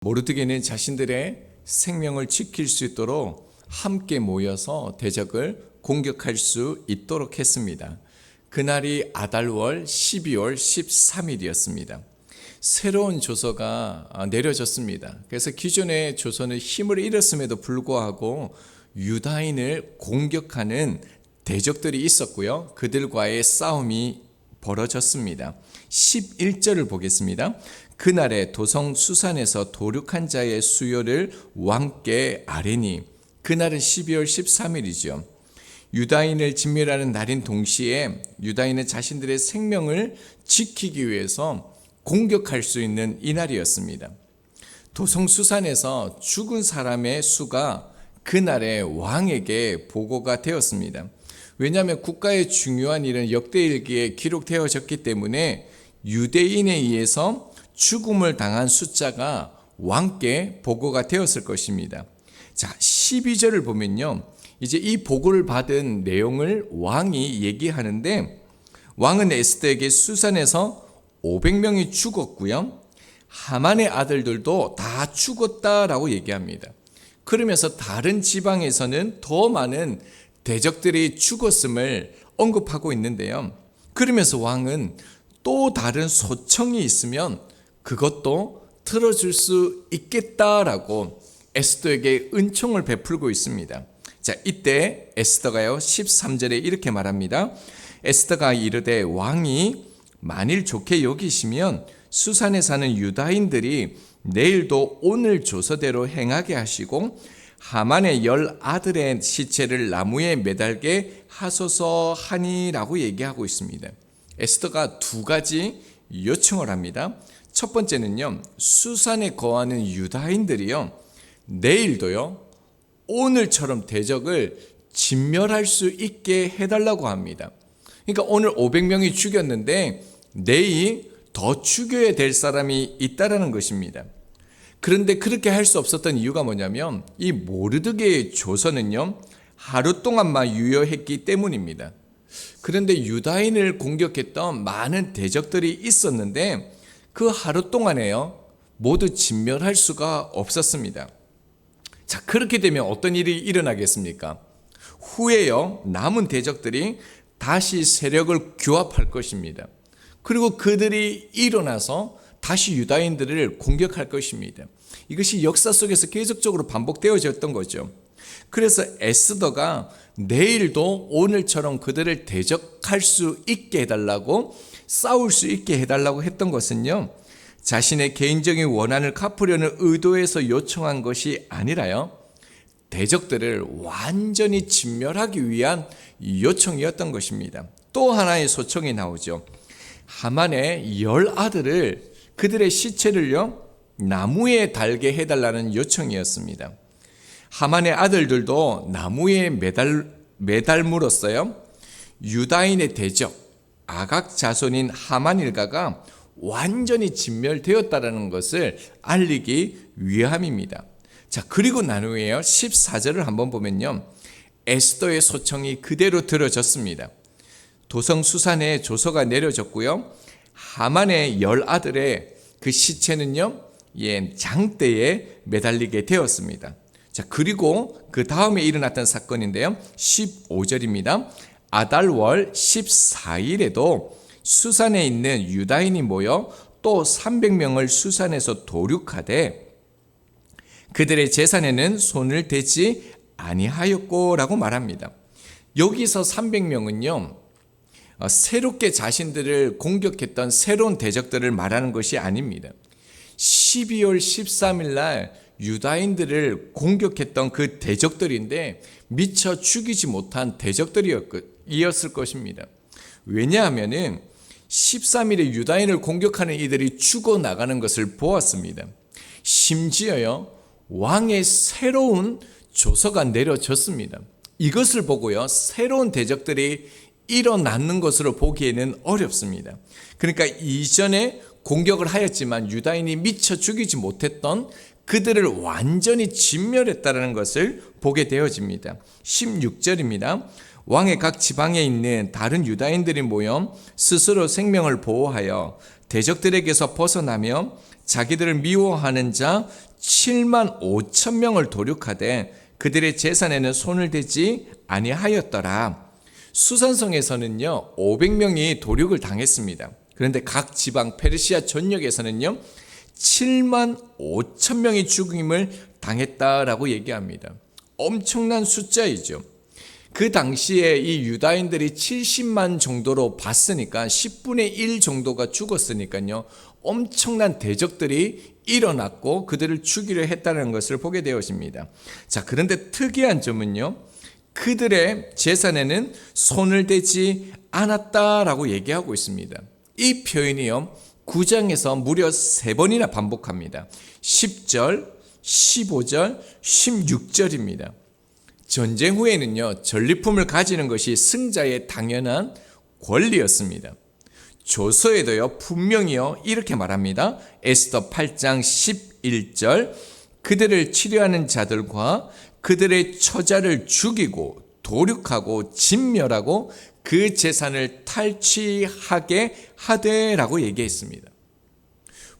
모르드게는 자신들의 생명을 지킬 수 있도록 함께 모여서 대적을 공격할 수 있도록 했습니다. 그날이 아달월 12월 13일이었습니다. 새로운 조서가 내려졌습니다. 그래서 기존의 조서는 힘을 잃었음에도 불구하고 유다인을 공격하는 대적들이 있었고요. 그들과의 싸움이 벌어졌습니다. 11절을 보겠습니다. 그날에 도성 수산에서 도륙한 자의 수요를 왕께 아뢰니, 그날은 12월 13일이죠. 유다인을 진멸하는 날인 동시에 유다인은 자신들의 생명을 지키기 위해서 공격할 수 있는 이날이었습니다. 도성 수산에서 죽은 사람의 수가 그날에 왕에게 보고가 되었습니다. 왜냐하면 국가의 중요한 일은 역대일기에 기록되어졌기 때문에 유대인에 의해서 죽음을 당한 숫자가 왕께 보고가 되었을 것입니다. 자, 12절을 보면요. 이제 이 보고를 받은 내용을 왕이 얘기하는데, 왕은 에스더에게 수산에서 500명이 죽었고요. 하만의 아들들도 다 죽었다라고 얘기합니다. 그러면서 다른 지방에서는 더 많은 대적들이 죽었음을 언급하고 있는데요. 그러면서 왕은 또 다른 소청이 있으면 그것도 들어줄 수 있겠다라고 에스더에게 은총을 베풀고 있습니다. 자, 이때 에스더가요 13절에 이렇게 말합니다. 에스더가 이르되 왕이 만일 좋게 여기시면 수산에 사는 유다인들이 내일도 오늘 조서대로 행하게 하시고 하만의 10 아들의 시체를 나무에 매달게 하소서 하니라고 얘기하고 있습니다. 에스더가 두 가지 요청을 합니다. 첫 번째는요, 수산에 거하는 유다인들이요, 내일도요, 오늘처럼 대적을 진멸할 수 있게 해달라고 합니다. 그러니까 오늘 500명이 죽였는데 내일 더 죽여야 될 사람이 있다라는 것입니다. 그런데 그렇게 할 수 없었던 이유가 뭐냐면 이 모르드게의 조서는요, 하루 동안만 유효했기 때문입니다. 그런데 유다인을 공격했던 많은 대적들이 있었는데 그 하루 동안에요, 모두 진멸할 수가 없었습니다. 자, 그렇게 되면 어떤 일이 일어나겠습니까? 후에요, 남은 대적들이 다시 세력을 규합할 것입니다. 그리고 그들이 일어나서 다시 유다인들을 공격할 것입니다. 이것이 역사 속에서 계속적으로 반복되어졌던 거죠. 그래서 에스더가 내일도 오늘처럼 그들을 대적할 수 있게 해달라고, 싸울 수 있게 해달라고 했던 것은요, 자신의 개인적인 원한을 갚으려는 의도에서 요청한 것이 아니라요, 대적들을 완전히 진멸하기 위한 요청이었던 것입니다. 또 하나의 소청이 나오죠. 하만의 10 아들을, 그들의 시체를요, 나무에 달게 해달라는 요청이었습니다. 하만의 아들들도 나무에 매달물었어요. 유다인의 대적 아각 자손인 하만 일가가 완전히 진멸되었다는 것을 알리기 위함입니다. 자, 그리고 난 후에요, 14절을 한번 보면요, 에스더의 소청이 그대로 들어졌습니다. 도성 수산에 조서가 내려졌고요, 하만의 10 아들의 그 시체는요, 장대에 매달리게 되었습니다. 자, 그리고 그 다음에 일어났던 사건인데요, 15절입니다. 아달월 14일에도 수산에 있는 유다인이 모여 또 300명을 수산에서 도륙하되 그들의 재산에는 손을 대지 아니하였고라고 말합니다. 여기서 300명은요, 새롭게 자신들을 공격했던 새로운 대적들을 말하는 것이 아닙니다. 12월 13일 날 유다인들을 공격했던 그 대적들인데 미처 죽이지 못한 대적들이었을 것입니다. 왜냐하면 13일에 유다인을 공격하는 이들이 죽어나가는 것을 보았습니다. 심지어요, 왕의 새로운 조서가 내려졌습니다. 이것을 보고요, 새로운 대적들이 일어나는 것으로 보기에는 어렵습니다. 그러니까 이전에 공격을 하였지만 유다인이 미처 죽이지 못했던 그들을 완전히 진멸했다는 것을 보게 되어집니다. 16절입니다. 왕의 각 지방에 있는 다른 유다인들이 모여 스스로 생명을 보호하여 대적들에게서 벗어나며 자기들을 미워하는 자 7만 5천 명을 도륙하되 그들의 재산에는 손을 대지 아니하였더라. 수산성에서는요 500명이 도륙을 당했습니다. 그런데 각 지방 페르시아 전역에서는요 7만 5천 명이 죽임을 당했다라고 얘기합니다. 엄청난 숫자이죠. 그 당시에 이 유다인들이 70만 정도로 봤으니까 10분의 1 정도가 죽었으니까요. 엄청난 대적들이 일어났고 그들을 죽이려 했다는 것을 보게 되어집니다. 자, 그런데 특이한 점은요. 그들의 재산에는 손을 대지 않았다라고 얘기하고 있습니다. 이 표현이요. 9장에서 무려 3번이나 반복합니다. 10절, 15절, 16절입니다. 전쟁 후에는요, 전리품을 가지는 것이 승자의 당연한 권리였습니다. 조서에도요, 분명히요, 이렇게 말합니다. 에스더 8장 11절, 그들을 치료하는 자들과 그들의 처자를 죽이고 도륙하고 진멸하고 그 재산을 탈취하게 하되라고 얘기했습니다.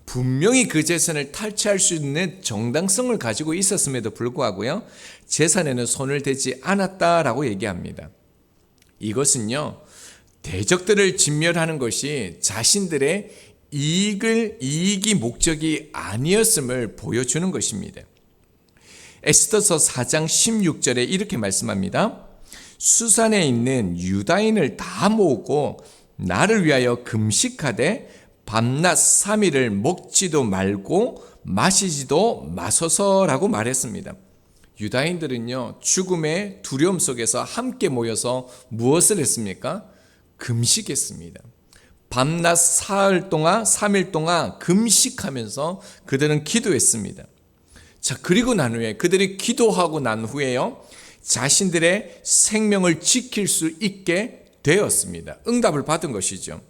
분명히 그 재산을 탈취할 수 있는 정당성을 가지고 있었음에도 불구하고요. 재산에는 손을 대지 않았다라고 얘기합니다. 이것은요. 대적들을 진멸하는 것이 자신들의 이익이 목적이 아니었음을 보여주는 것입니다. 에스더서 4장 16절에 이렇게 말씀합니다. 수산에 있는 유다인을 다 모으고 나를 위하여 금식하되 밤낮 3일을 먹지도 말고 마시지도 마소서라고 말했습니다. 유다인들은요, 죽음의 두려움 속에서 함께 모여서 무엇을 했습니까? 금식했습니다. 밤낮 3일 동안 금식하면서 그들은 기도했습니다. 자, 그리고 난 후에 그들이 기도하고 난 후에요, 자신들의 생명을 지킬 수 있게 되었습니다. 응답을 받은 것이죠.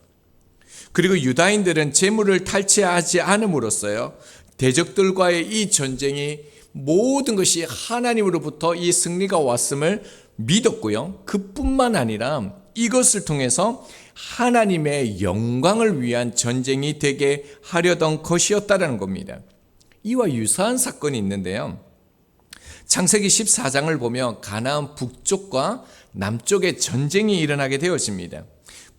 그리고 유다인들은 재물을 탈취하지 않음으로써요, 대적들과의 이 전쟁이 모든 것이 하나님으로부터 이 승리가 왔음을 믿었고요. 그뿐만 아니라 이것을 통해서 하나님의 영광을 위한 전쟁이 되게 하려던 것이었다는 겁니다. 이와 유사한 사건이 있는데요. 창세기 14장을 보면 가나안 북쪽과 남쪽에 전쟁이 일어나게 되어집니다.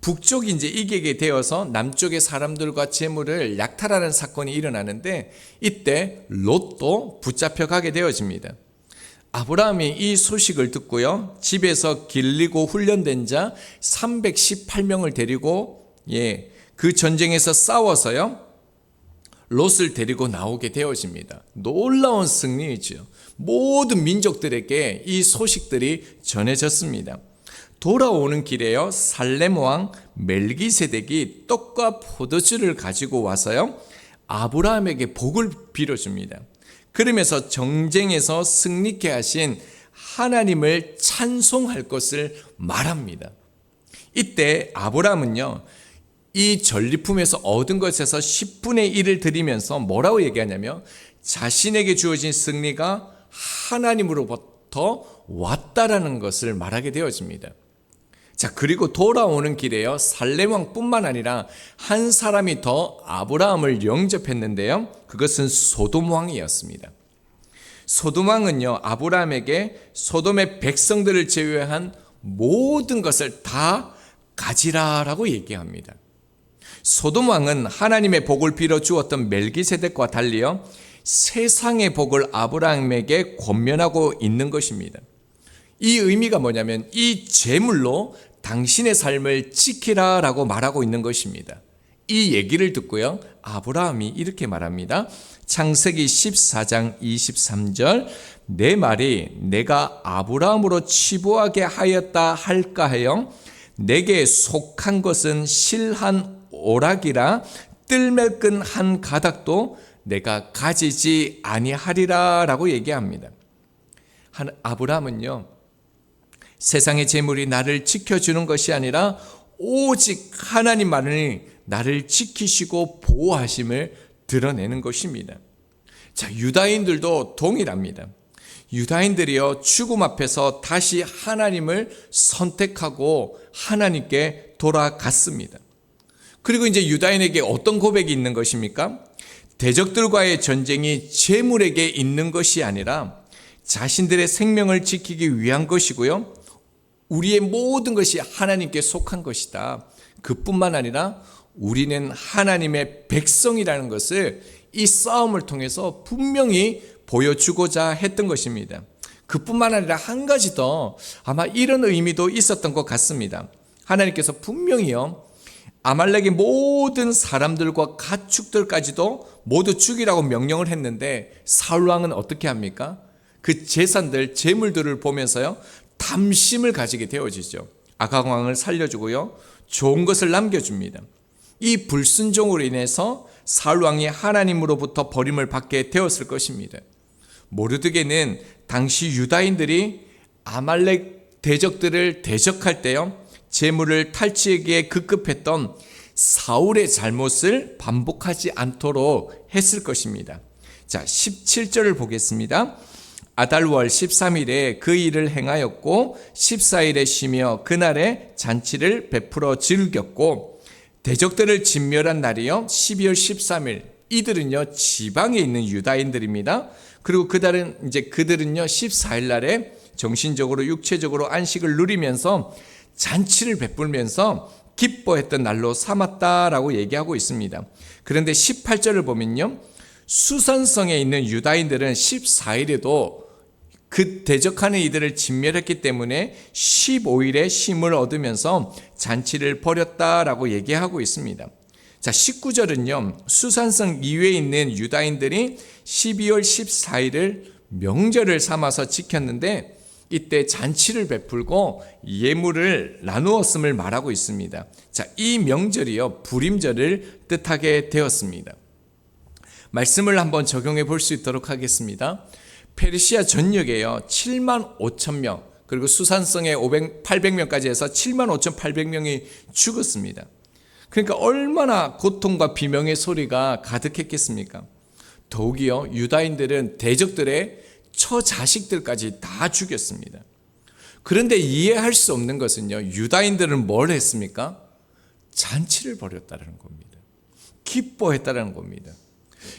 북쪽이 이제 이기게 되어서 남쪽의 사람들과 재물을 약탈하는 사건이 일어나는데 이때 롯도 붙잡혀가게 되어집니다. 아브라함이 이 소식을 듣고요, 집에서 길리고 훈련된 자 318명을 데리고 그 전쟁에서 싸워서요 롯을 데리고 나오게 되어집니다. 놀라운 승리이죠. 모든 민족들에게 이 소식들이 전해졌습니다. 돌아오는 길에요, 살렘 왕 멜기세덱이 떡과 포도주를 가지고 와서요 아브라함에게 복을 빌어줍니다. 그러면서 전쟁에서 승리케 하신 하나님을 찬송할 것을 말합니다. 이때 아브라함은요, 이 전리품에서 얻은 것에서 10분의 1을 드리면서 뭐라고 얘기하냐면 자신에게 주어진 승리가 하나님으로부터 왔다라는 것을 말하게 되어집니다. 자, 그리고 돌아오는 길에요, 살렘 왕뿐만 아니라 한 사람이 더 아브라함을 영접했는데요, 그것은 소돔 왕이었습니다. 소돔 왕은요, 아브라함에게 소돔의 백성들을 제외한 모든 것을 다 가지라라고 얘기합니다. 소돔 왕은 하나님의 복을 빌어 주었던 멜기세덱과 달리요, 세상의 복을 아브라함에게 권면하고 있는 것입니다. 이 의미가 뭐냐면 이 제물로 당신의 삶을 지키라라고 말하고 있는 것입니다. 이 얘기를 듣고요, 아브라함이 이렇게 말합니다. 창세기 14장 23절, 내 말이 내가 아브라함으로 치부하게 하였다 할까 하여 내게 속한 것은 실한 오락이라 뜰매끈 한 가닥도 내가 가지지 아니하리라 라고 얘기합니다. 아브라함은요, 세상의 재물이 나를 지켜주는 것이 아니라 오직 하나님만이 나를 지키시고 보호하심을 드러내는 것입니다. 자, 유다인들도 동일합니다. 유다인들이요, 죽음 앞에서 다시 하나님을 선택하고 하나님께 돌아갔습니다. 그리고 이제 유다인에게 어떤 고백이 있는 것입니까? 대적들과의 전쟁이 재물에게 있는 것이 아니라 자신들의 생명을 지키기 위한 것이고요. 우리의 모든 것이 하나님께 속한 것이다. 그뿐만 아니라 우리는 하나님의 백성이라는 것을 이 싸움을 통해서 분명히 보여주고자 했던 것입니다. 그뿐만 아니라 한 가지 더 아마 이런 의미도 있었던 것 같습니다. 하나님께서 분명히요, 아말렉의 모든 사람들과 가축들까지도 모두 죽이라고 명령을 했는데 사울 왕은 어떻게 합니까? 그 재산들, 재물들을 보면서요, 탐심을 가지게 되어지죠. 아각 왕을 살려주고요, 좋은 것을 남겨줍니다. 이 불순종으로 인해서 사울 왕이 하나님으로부터 버림을 받게 되었을 것입니다. 모르드게는 당시 유다인들이 아말렉 대적들을 대적할 때요, 재물을 탈취하기에 급급했던 사울의 잘못을 반복하지 않도록 했을 것입니다. 자, 17절을 보겠습니다. 아달월 13일에 그 일을 행하였고 14일에 쉬며 그날에 잔치를 베풀어 즐겼고 대적들을 진멸한 날이요 12월 13일. 이들은요 지방에 있는 유다인들입니다. 그리고 그들은요 14일 날에 정신적으로 육체적으로 안식을 누리면서 잔치를 베풀면서 기뻐했던 날로 삼았다라고 얘기하고 있습니다. 그런데 18절을 보면요, 수산성에 있는 유다인들은 14일에도 그 대적하는 이들을 진멸했기 때문에 15일에 쉼을 얻으면서 잔치를 벌였다라고 얘기하고 있습니다. 자, 19절은요, 수산성 이외에 있는 유다인들이 12월 14일을 명절을 삼아서 지켰는데 이때 잔치를 베풀고 예물을 나누었음을 말하고 있습니다. 자, 이 명절이요, 불임절을 뜻하게 되었습니다. 말씀을 한번 적용해 볼 수 있도록 하겠습니다. 페르시아 전역에요 7만 5천 명, 그리고 수산성에 800명까지 해서 7만 5,800명이 죽었습니다. 그러니까 얼마나 고통과 비명의 소리가 가득했겠습니까? 더욱이요, 유다인들은 대적들의 처자식들까지 다 죽였습니다. 그런데 이해할 수 없는 것은요, 유다인들은 뭘 했습니까? 잔치를 벌였다는 겁니다. 기뻐했다는 겁니다.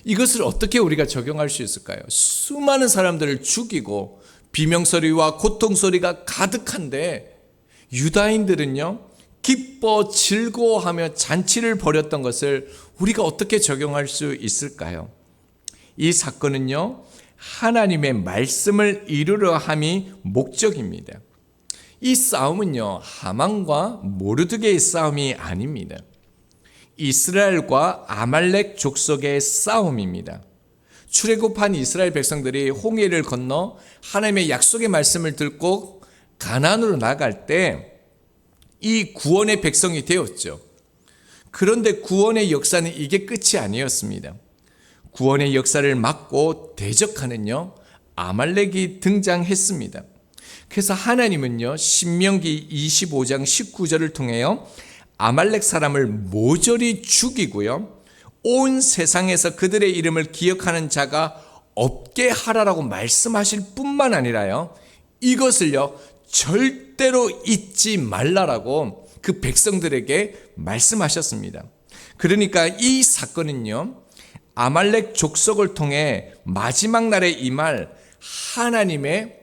이것을 어떻게 우리가 적용할 수 있을까요? 수많은 사람들을 죽이고 비명소리와 고통소리가 가득한데 유다인들은요, 기뻐 즐거워하며 잔치를 벌였던 것을 우리가 어떻게 적용할 수 있을까요? 이 사건은요, 하나님의 말씀을 이루려 함이 목적입니다. 이 싸움은요, 하만과 모르드게의 싸움이 아닙니다. 이스라엘과 아말렉 족속의 싸움입니다. 출애굽한 이스라엘 백성들이 홍해를 건너 하나님의 약속의 말씀을 듣고 가나안으로 나갈 때 이 구원의 백성이 되었죠. 그런데 구원의 역사는 이게 끝이 아니었습니다. 구원의 역사를 막고 대적하는요, 아말렉이 등장했습니다. 그래서 하나님은요, 신명기 25장 19절을 통해요, 아말렉 사람을 모조리 죽이고요, 온 세상에서 그들의 이름을 기억하는 자가 없게 하라라고 말씀하실 뿐만 아니라요, 이것을요 절대로 잊지 말라라고 그 백성들에게 말씀하셨습니다. 그러니까 이 사건은요, 아말렉 족속을 통해 마지막 날에 임할 하나님의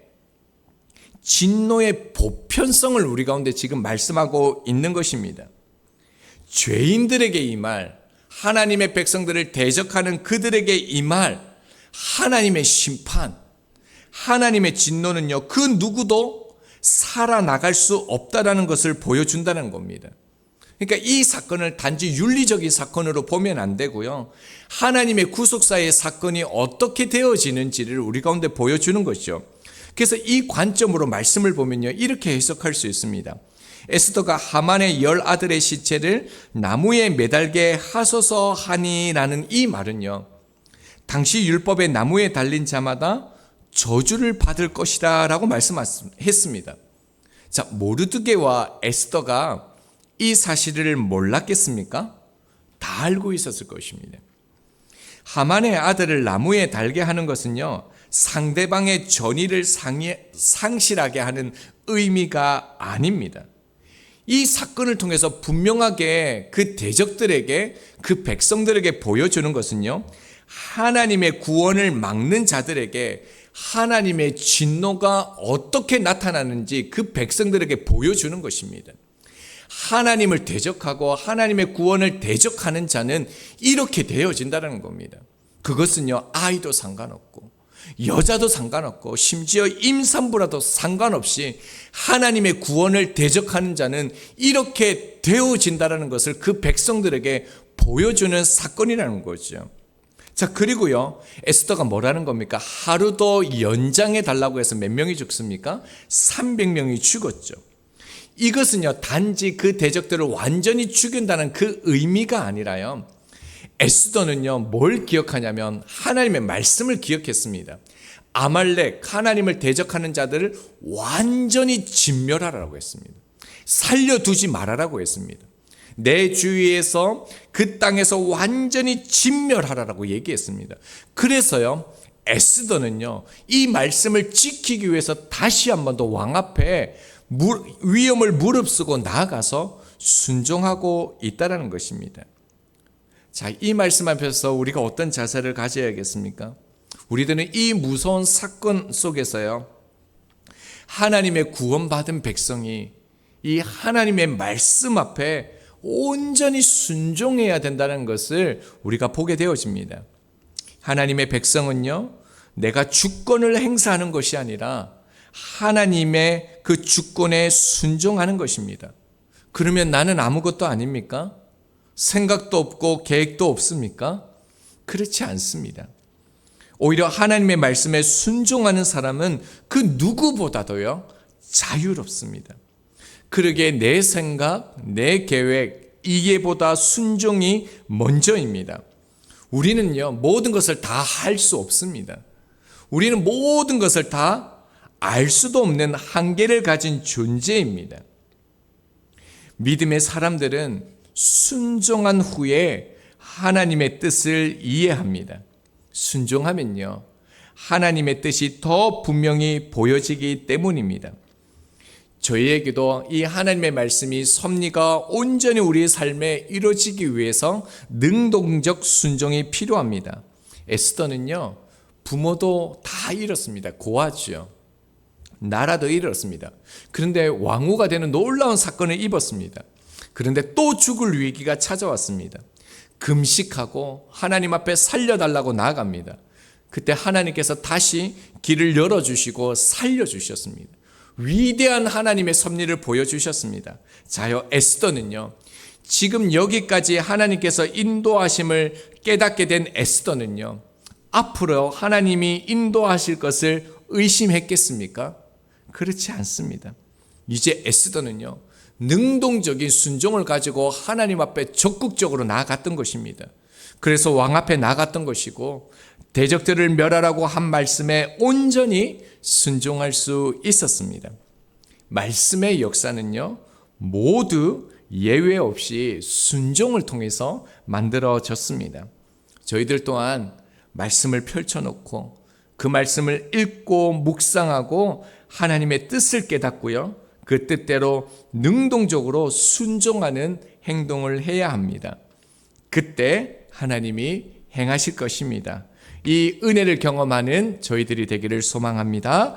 진노의 보편성을 우리 가운데 지금 말씀하고 있는 것입니다. 죄인들에게 임할, 하나님의 백성들을 대적하는 그들에게 임할 하나님의 심판, 하나님의 진노는요, 그 누구도 살아나갈 수 없다라는 것을 보여준다는 겁니다. 그러니까 이 사건을 단지 윤리적인 사건으로 보면 안 되고요, 하나님의 구속사의 사건이 어떻게 되어지는지를 우리 가운데 보여주는 것이죠. 그래서 이 관점으로 말씀을 보면요, 이렇게 해석할 수 있습니다. 에스더가 하만의 10아들의 시체를 나무에 매달게 하소서 하니라는 이 말은요, 당시 율법의 나무에 달린 자마다 저주를 받을 것이다 라고 말씀했습니다. 자, 모르드게와 에스더가 이 사실을 몰랐겠습니까? 다 알고 있었을 것입니다. 하만의 아들을 나무에 달게 하는 것은요, 상대방의 전의를 상실하게 하는 의미가 아닙니다. 이 사건을 통해서 분명하게 그 대적들에게, 그 백성들에게 보여주는 것은요, 하나님의 구원을 막는 자들에게 하나님의 진노가 어떻게 나타나는지 그 백성들에게 보여주는 것입니다. 하나님을 대적하고 하나님의 구원을 대적하는 자는 이렇게 되어진다는 겁니다. 그것은요, 아이도 상관없고 여자도 상관없고 심지어 임산부라도 상관없이 하나님의 구원을 대적하는 자는 이렇게 되어진다는 것을 그 백성들에게 보여주는 사건이라는 거죠. 자, 그리고요, 에스더가 뭐라는 겁니까? 하루 더 연장해 달라고 해서 몇 명이 죽습니까? 300명이 죽었죠. 이것은요, 단지 그 대적들을 완전히 죽인다는 그 의미가 아니라요, 에스더는요, 뭘 기억하냐면 하나님의 말씀을 기억했습니다. 아말렉, 하나님을 대적하는 자들을 완전히 진멸하라고 했습니다. 살려두지 말아라고 했습니다. 내 주위에서 그 땅에서 완전히 진멸하라고 얘기했습니다. 그래서요, 에스더는요, 이 말씀을 지키기 위해서 다시 한 번 더 왕 앞에 위험을 무릅쓰고 나아가서 순종하고 있다는 것입니다. 자, 이 말씀 앞에서 우리가 어떤 자세를 가져야겠습니까? 우리들은 이 무서운 사건 속에서요, 하나님의 구원받은 백성이 이 하나님의 말씀 앞에 온전히 순종해야 된다는 것을 우리가 보게 되어집니다. 하나님의 백성은요, 내가 주권을 행사하는 것이 아니라 하나님의 그 주권에 순종하는 것입니다. 그러면 나는 아무것도 아닙니까? 생각도 없고 계획도 없습니까? 그렇지 않습니다. 오히려 하나님의 말씀에 순종하는 사람은 그 누구보다도요, 자유롭습니다. 그러기에 내 생각, 내 계획, 이게보다 순종이 먼저입니다. 우리는요, 모든 것을 다 할 수 없습니다. 우리는 모든 것을 다 알 수도 없는 한계를 가진 존재입니다. 믿음의 사람들은 순종한 후에 하나님의 뜻을 이해합니다. 순종하면요, 하나님의 뜻이 더 분명히 보여지기 때문입니다. 저희에게도 이 하나님의 말씀이 섭리가 온전히 우리의 삶에 이루어지기 위해서 능동적 순종이 필요합니다. 에스더는요, 부모도 다 잃었습니다. 고아죠. 나라도 잃었습니다. 그런데 왕후가 되는 놀라운 사건을 입었습니다. 그런데 또 죽을 위기가 찾아왔습니다. 금식하고 하나님 앞에 살려달라고 나아갑니다. 그때 하나님께서 다시 길을 열어주시고 살려주셨습니다. 위대한 하나님의 섭리를 보여주셨습니다. 자요, 에스더는요, 지금 여기까지 하나님께서 인도하심을 깨닫게 된 에스더는요, 앞으로 하나님이 인도하실 것을 의심했겠습니까? 그렇지 않습니다. 이제 에스더는요, 능동적인 순종을 가지고 하나님 앞에 적극적으로 나아갔던 것입니다. 그래서 왕 앞에 나갔던 것이고, 대적들을 멸하라고 한 말씀에 온전히 순종할 수 있었습니다. 말씀의 역사는요, 모두 예외 없이 순종을 통해서 만들어졌습니다. 저희들 또한 말씀을 펼쳐놓고 그 말씀을 읽고 묵상하고 하나님의 뜻을 깨닫고요, 그 뜻대로 능동적으로 순종하는 행동을 해야 합니다. 그때 하나님이 행하실 것입니다. 이 은혜를 경험하는 저희들이 되기를 소망합니다.